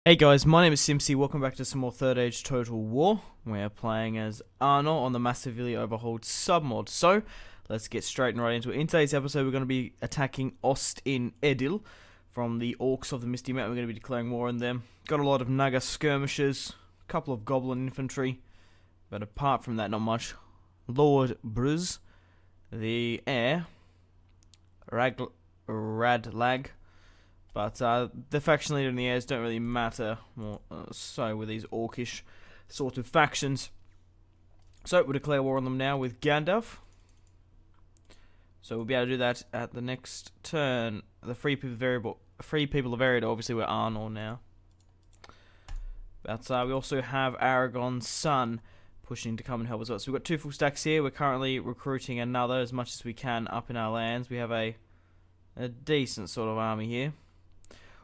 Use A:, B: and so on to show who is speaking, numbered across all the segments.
A: Hey guys, my name is Simpzy. Welcome back to some more Third Age Total War. We're playing as Arnor on the massively overhauled submod. So, let's get straight and right into it. In today's episode, we're going to be attacking Ost in Edil from the Orcs of the Misty Mountain. We're going to be declaring war on them. Got a lot of Naga skirmishers, a couple of Goblin infantry, but apart from that, not much. Lord Bruz, the heir, Radlag. But the faction leader and the heirs don't really matter more so with these orcish sort of factions. So we'll declare war on them now with Gandalf. So we'll be able to do that at the next turn. The free people of Varied, obviously we're Arnor now. But we also have Aragon's son pushing to come and help as well. So we've got 2 full stacks here. We're currently recruiting another as much as we can up in our lands. We have a decent sort of army here.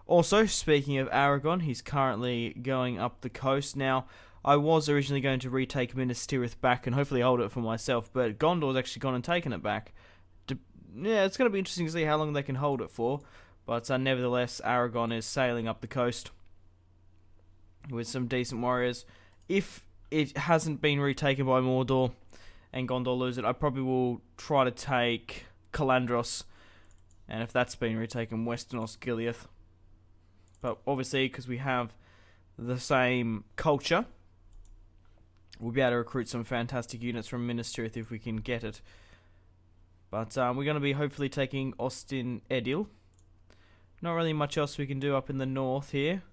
A: Also, speaking of Aragon, he's currently going up the coast. Now, I was originally going to retake Minas Tirith back and hopefully hold it for myself, but Gondor's actually gone and taken it back. Yeah, it's going to be interesting to see how long they can hold it for, but nevertheless, Aragon is sailing up the coast with some decent warriors. If it hasn't been retaken by Mordor and Gondor lose it, I probably will try to take Calandros, and if that's been retaken, Western Osgiliath. But obviously, because we have the same culture, we'll be able to recruit some fantastic units from Minas Tirith if we can get it. But we're going to be hopefully taking Austin Edil. Not really much else we can do up in the north here.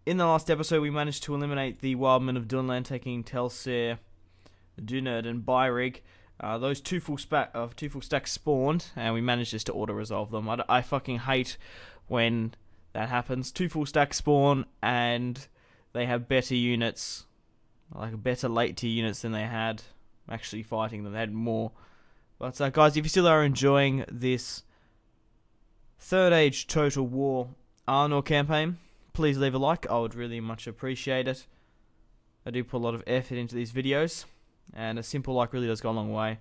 A: In the last episode, we managed to eliminate the Wildmen of Dunland, taking Telsir, Dunerd, and Byrig. Those two full stacks spawned, and we managed just to auto-resolve them. I fucking hate when that happens. 2 full stacks spawn, and they have better units, like better late tier units than they had actually fighting them. They had more. But guys, if you still are enjoying this Third Age Total War Arnor campaign, please leave a like. I would really much appreciate it. I do put a lot of effort into these videos, and a simple like really does go a long way.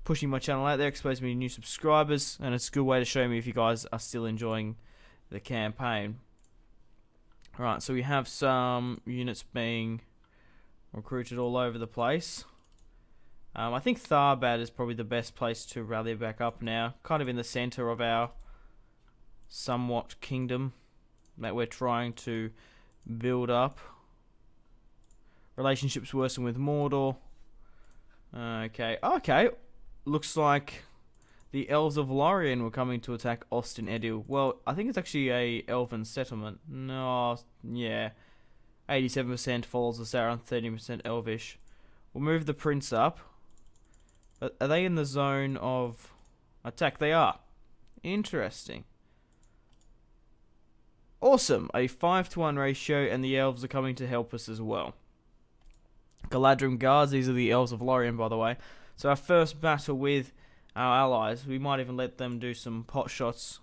A: Pushing my channel out there, exposing me to new subscribers, and it's a good way to show me if you guys are still enjoying the campaign. Alright, so we have some units being recruited all over the place. I think Tharbad is probably the best place to rally back up now. Kind of in the center of our somewhat kingdom that we're trying to build up. Relationships worsen with Mordor. Okay. Looks like the Elves of Lorien were coming to attack Austin Edil. Well, I think it's actually a elven settlement. No, yeah. 87% follows the Sauron, 30% elvish. We'll move the prince up. Are they in the zone of attack? They are. Interesting. Awesome. A 5-to-1 ratio, and the elves are coming to help us as well. Galadrim Guards, these are the Elves of Lorien, by the way. So our first battle with our allies, we might even let them do some pot shots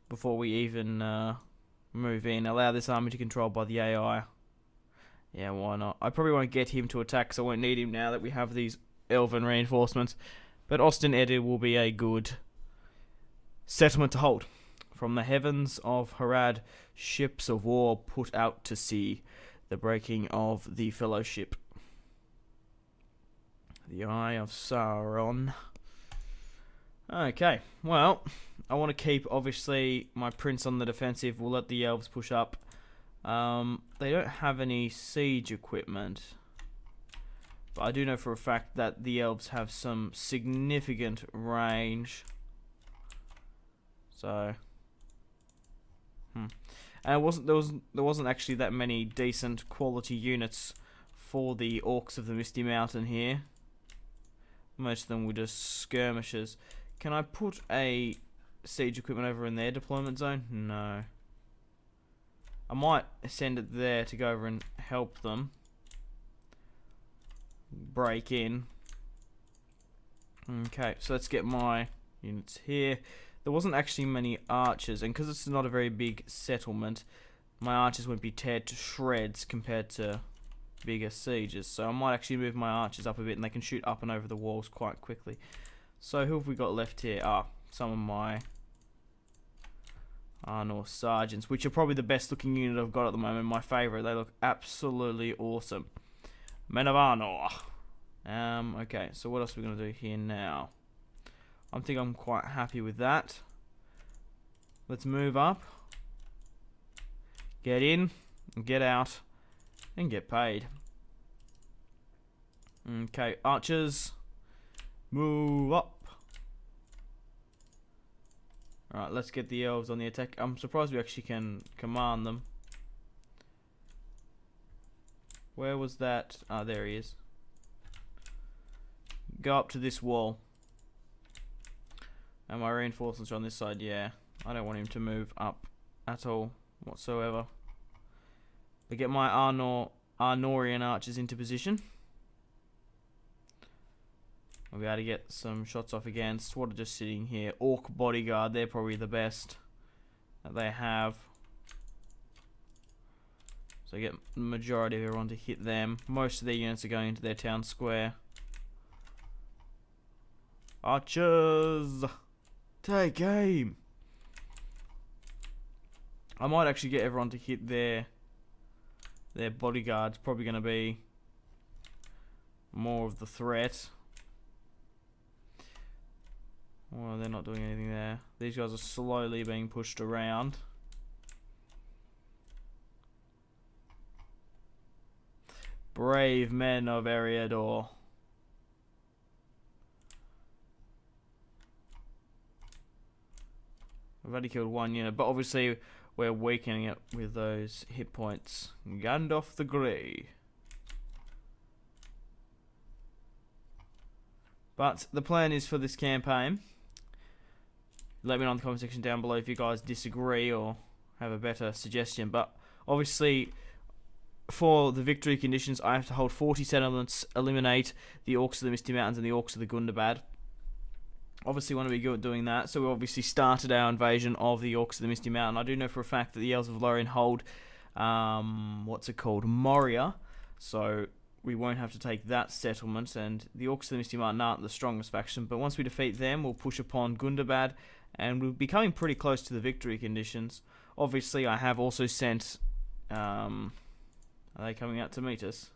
A: before we even move in. Allow this army to be controlled by the AI. Yeah, why not? I probably won't get him to attack, so I won't need him now that we have these elven reinforcements. But Austin Edil will be a good settlement to hold. From the heavens of Harad, ships of war put out to sea. The breaking of the fellowship. The Eye of Sauron. Okay, well, I want to keep, obviously, my prince on the defensive. We'll let the elves push up. They don't have any siege equipment. But I do know for a fact that the elves have some significant range. So... And there wasn't actually that many decent quality units for the Orcs of the Misty Mountain here. Most of them were just skirmishers. Can I put a siege equipment over in their deployment zone? No. I might send it there to go over and help them break in. Okay, so let's get my units here. There wasn't actually many archers, and because it's not a very big settlement, my archers won't be teared to shreds compared to bigger sieges. So I might actually move my archers up a bit, and they can shoot up and over the walls quite quickly. So who have we got left here? Some of my Arnor Sergeants, which are probably the best looking unit I've got at the moment. My favourite. They look absolutely awesome. Men of Arnor. Okay, so what else are we going to do here now? I think I'm quite happy with that. Let's move up. Get in, get out, and get paid. Okay, archers. Move up. Alright, let's get the elves on the attack. I'm surprised we actually can command them. Where was that? Ah, there he is. Go up to this wall. And my reinforcements are on this side, yeah. I don't want him to move up at all, whatsoever. But get my Arnorian archers into position. I'll be able to get some shots off against what are just sitting here. Orc bodyguard, they're probably the best that they have. So I get the majority of everyone to hit them. Most of their units are going into their town square. Archers! Take aim! I might actually get everyone to hit their bodyguards. Probably going to be more of the threat. Well, they're not doing anything there. These guys are slowly being pushed around. Brave men of Eriador. I've already killed one unit, but obviously we're weakening it with those hit points. Gandalf the Grey. But the plan is for this campaign. Let me know in the comment section down below if you guys disagree or have a better suggestion. But obviously, for the victory conditions, I have to hold 40 settlements, eliminate the Orcs of the Misty Mountains and the Orcs of the Gundabad. Obviously, want to be good at doing that. So we obviously started our invasion of the Orcs of the Misty Mountain. I do know for a fact that the Elves of Lorien hold, what's it called, Moria. So we won't have to take that settlement, and the Orcs of the Misty Mountain aren't the strongest faction, but once we defeat them, we'll push upon Gundabad, and we'll be coming pretty close to the victory conditions. Obviously, I have also sent... are they coming out to meet us?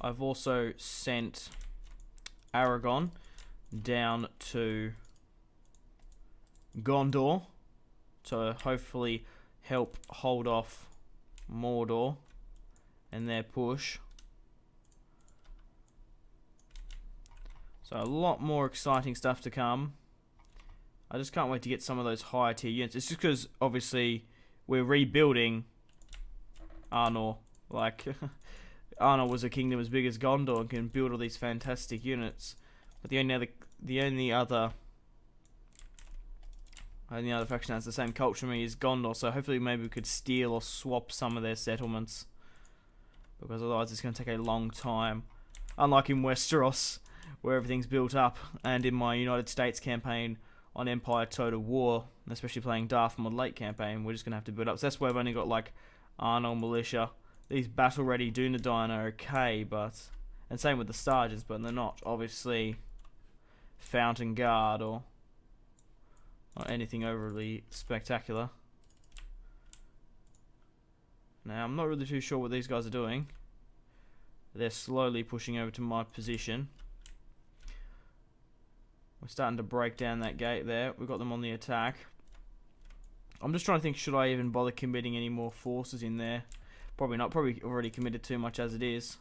A: I've also sent Aragon down to Gondor to hopefully help hold off Mordor and their push. So a lot more exciting stuff to come. I just can't wait to get some of those higher tier units. It's just because obviously we're rebuilding Arnor. Like Arnor was a kingdom as big as Gondor and can build all these fantastic units. But the only other faction that has the same culture to me is Gondor, so hopefully maybe we could steal or swap some of their settlements, because otherwise it's going to take a long time. Unlike in Westeros, where everything's built up, and in my United States campaign on Empire Total War, especially playing Dartmouth late campaign, we're just going to have to build up. So that's why I've only got like Arnold Militia. These battle-ready Dunedain are okay, but... and same with the Sergeants, but they're not obviously Fountain Guard or anything overly spectacular. Now, I'm not really too sure what these guys are doing. They're slowly pushing over to my position. We're starting to break down that gate there. We've got them on the attack. I'm just trying to think, should I even bother committing any more forces in there? Probably not. Probably already committed too much as it is.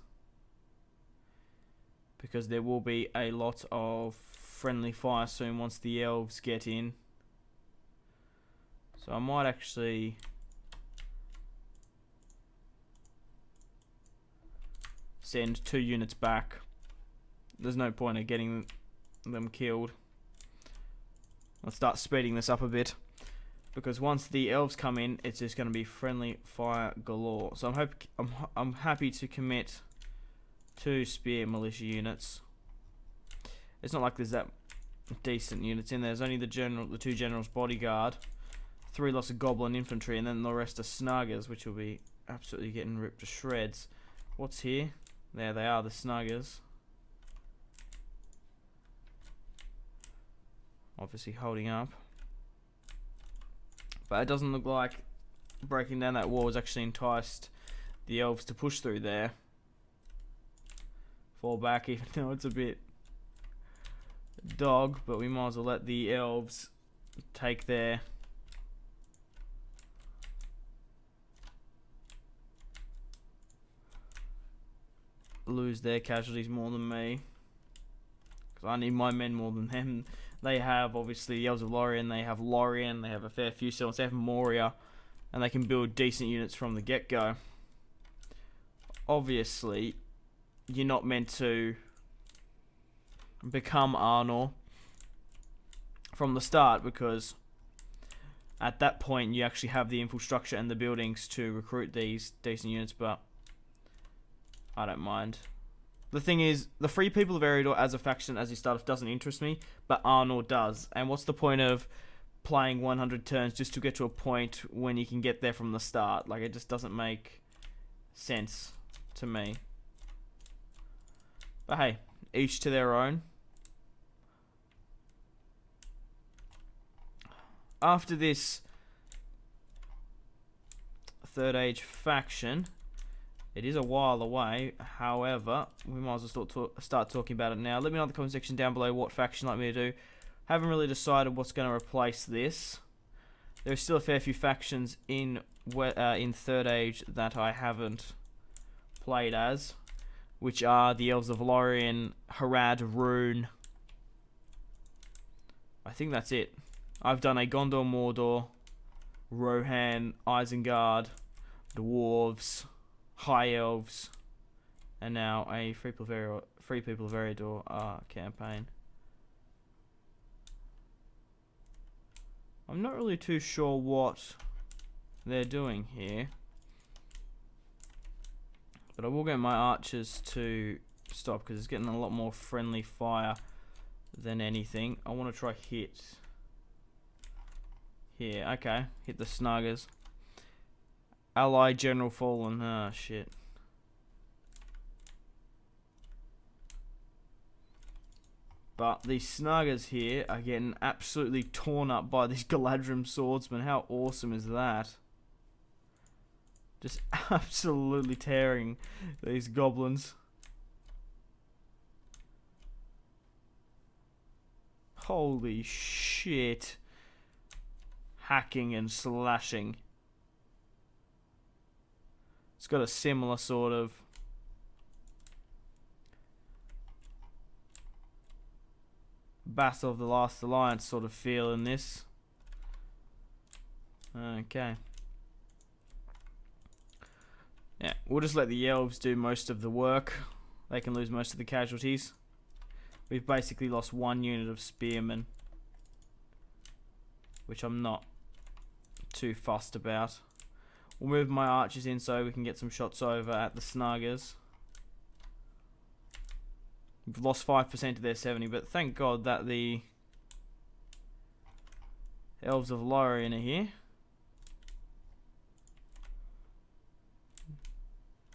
A: Because there will be a lot of friendly fire soon once the elves get in. So I might actually send 2 units back. There's no point in getting them killed. Let's start speeding this up a bit, because once the elves come in, it's just going to be friendly fire galore. So I'm happy to commit 2 spear militia units. It's not like there's that decent units in there. There's only the 2 generals bodyguard, 3 lots of goblin infantry, and then the rest are snuggers, which will be absolutely getting ripped to shreds. What's here? There they are, the snuggers. obviously holding up. But it doesn't look like breaking down that wall has actually enticed the elves to push through there. Fall back, even though it's a bit dog, but we might as well let the elves take their lose their casualties more than me, because I need my men more than them. They have obviously the elves of Lorien, they have Lorien, they have a fair few settlements, they have Moria, and they can build decent units from the get-go. Obviously, you're not meant to become Arnor from the start, because at that point you actually have the infrastructure and the buildings to recruit these decent units, but I don't mind. The thing is, the Free People of Eriador as a faction as you start off doesn't interest me, but Arnor does. And what's the point of playing 100 turns just to get to a point when you can get there from the start? Like, it just doesn't make sense to me. But hey, each to their own. After this Third Age faction, it is a while away. However, we might as well start talking about it now. Let me know in the comment section down below what faction you'd like me to do. Haven't really decided what's going to replace this. There's still a fair few factions in Third Age that I haven't played as, which are the Elves of Lorien, Harad, Rune. I think that's it. I've done a Gondor, Mordor, Rohan, Isengard, Dwarves, High Elves, and now a Free People of Eriador campaign. I'm not really too sure what they're doing here, but I will get my archers to stop because it's getting a lot more friendly fire than anything. I want to try hit here. Okay, hit the snuggers. Ally General Fallen. Ah, shit. But these snuggers here are getting absolutely torn up by these Galadrim swordsmen. How awesome is that? Just absolutely tearing these goblins. Holy shit. Hacking and slashing. It's got a similar sort of Battle of the Last Alliance sort of feel in this. Okay. Yeah, we'll just let the elves do most of the work. They can lose most of the casualties. We've basically lost one unit of spearmen, which I'm not too fussed about. We'll move my archers in so we can get some shots over at the snuggers. We've lost 5% of their 70, but thank God that the Elves of Lorien are here.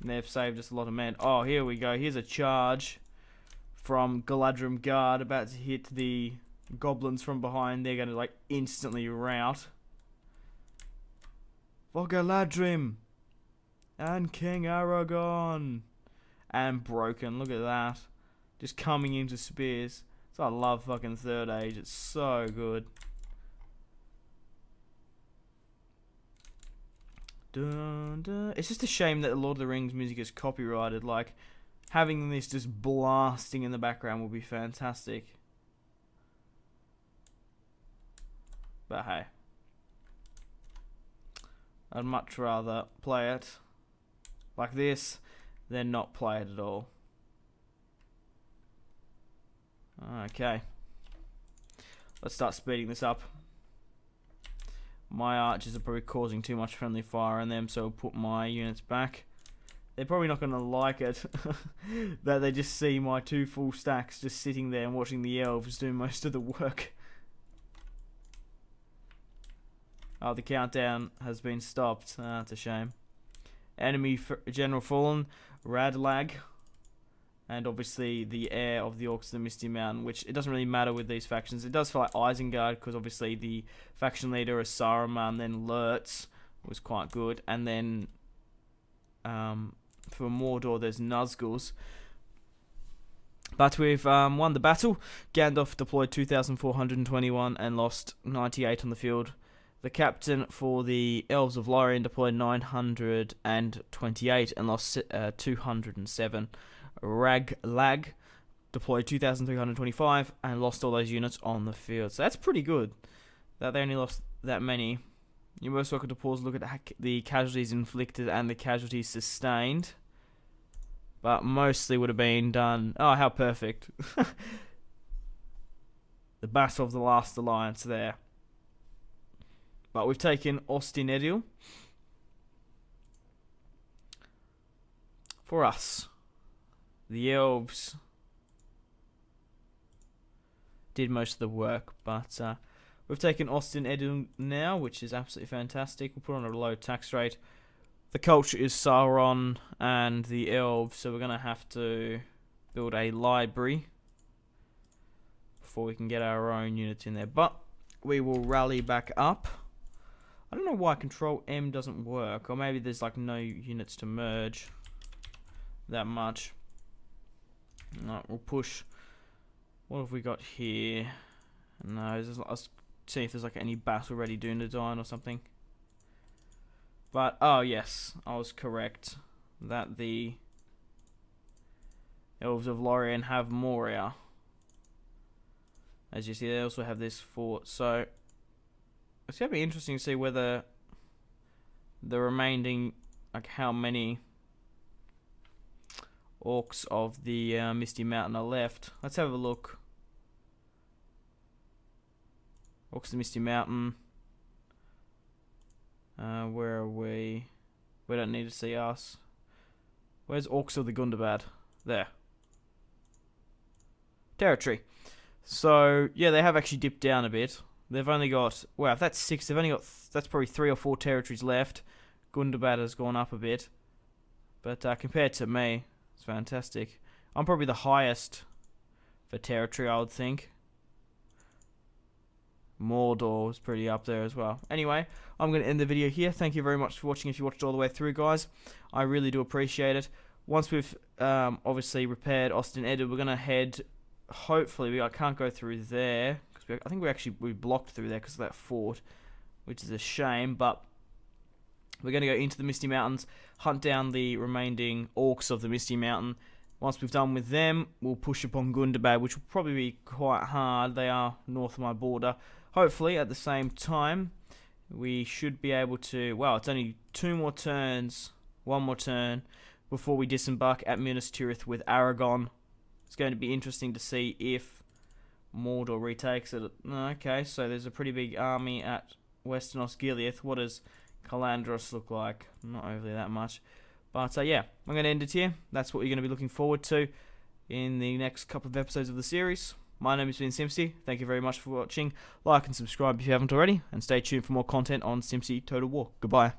A: And they've saved us a lot of men. Oh, here we go. Here's a charge from Galadrim Guard about to hit the goblins from behind. They're going to like instantly rout. For Galadrim and King Aragorn. And broken. Look at that. Just coming into spears. So I love fucking Third Age. It's so good. Dun, dun. It's just a shame that the Lord of the Rings music is copyrighted. Like, having this just blasting in the background would be fantastic. But hey. I'd much rather play it like this than not play it at all. Okay. Let's start speeding this up. My archers are probably causing too much friendly fire on them, so I'll put my units back. They're probably not going to like it that they just see my 2 full stacks just sitting there and watching the elves do most of the work. Oh, the countdown has been stopped. That's a shame. Enemy General Fallen, Radlag, and obviously the heir of the Orcs of the Misty Mountain, which it doesn't really matter with these factions. It does for like Isengard, because obviously the faction leader is Saruman, then Lurtz was quite good, and then for Mordor there's Nazgûls. But we've won the battle. Gandalf deployed 2,421 and lost 98 on the field. The captain for the Elves of Lorien deployed 928 and lost 207. Raglag deployed 2,325 and lost all those units on the field. So that's pretty good that they only lost that many. You're most welcome to pause and look at the casualties inflicted and the casualties sustained. But mostly would have been done... Oh, how perfect. The Battle of the Last Alliance there. But we've taken Ostinedil. For us. The elves did most of the work, but we've taken Ostinedil now, which is absolutely fantastic. We'll put on a low tax rate. The culture is Sauron and the elves, so we're going to have to build a library before we can get our own units in there. But we will rally back up. I don't know why Control M doesn't work, or maybe there's like no units to merge that much. No, we'll push. What have we got here? No, let's see if there's like any battle ready Dunedain or something. But oh yes, I was correct that the Elves of Lorien have Moria. As you see, they also have this fort. So it's gonna be interesting to see whether the remaining, like how many Orcs of the Misty Mountain are left. Let's have a look. Orcs of the Misty Mountain. Where are we? We don't need to see us. Where's Orcs of the Gundabad? There. Territory. So yeah, they have actually dipped down a bit. They've only got, wow, if that's 6, they've only got, that's probably 3 or 4 territories left. Gundabad has gone up a bit, but compared to me, it's fantastic. I'm probably the highest for territory, I would think. Mordor was pretty up there as well. Anyway, I'm going to end the video here. Thank you very much for watching if you watched all the way through, guys. I really do appreciate it. Once we've obviously repaired Ostinedil, we're going to head, hopefully, I can't go through there, because I think we blocked through there because of that fort, which is a shame, but we're going to go into the Misty Mountains, hunt down the remaining Orcs of the Misty Mountain. Once we've done with them, we'll push upon Gundabad, which will probably be quite hard. They are north of my border. Hopefully, at the same time, we should be able to... Well, it's only 2 more turns, 1 more turn, before we disembark at Minas Tirith with Aragon. It's going to be interesting to see if Mordor retakes it. Okay, so there's a pretty big army at Western Osgiliath. What does Calandros look like? Not overly that much. But yeah, I'm going to end it here. That's what you're going to be looking forward to in the next couple of episodes of the series. My name has been Simpzy. Thank you very much for watching. Like and subscribe if you haven't already. And stay tuned for more content on Simpzy Total War. Goodbye.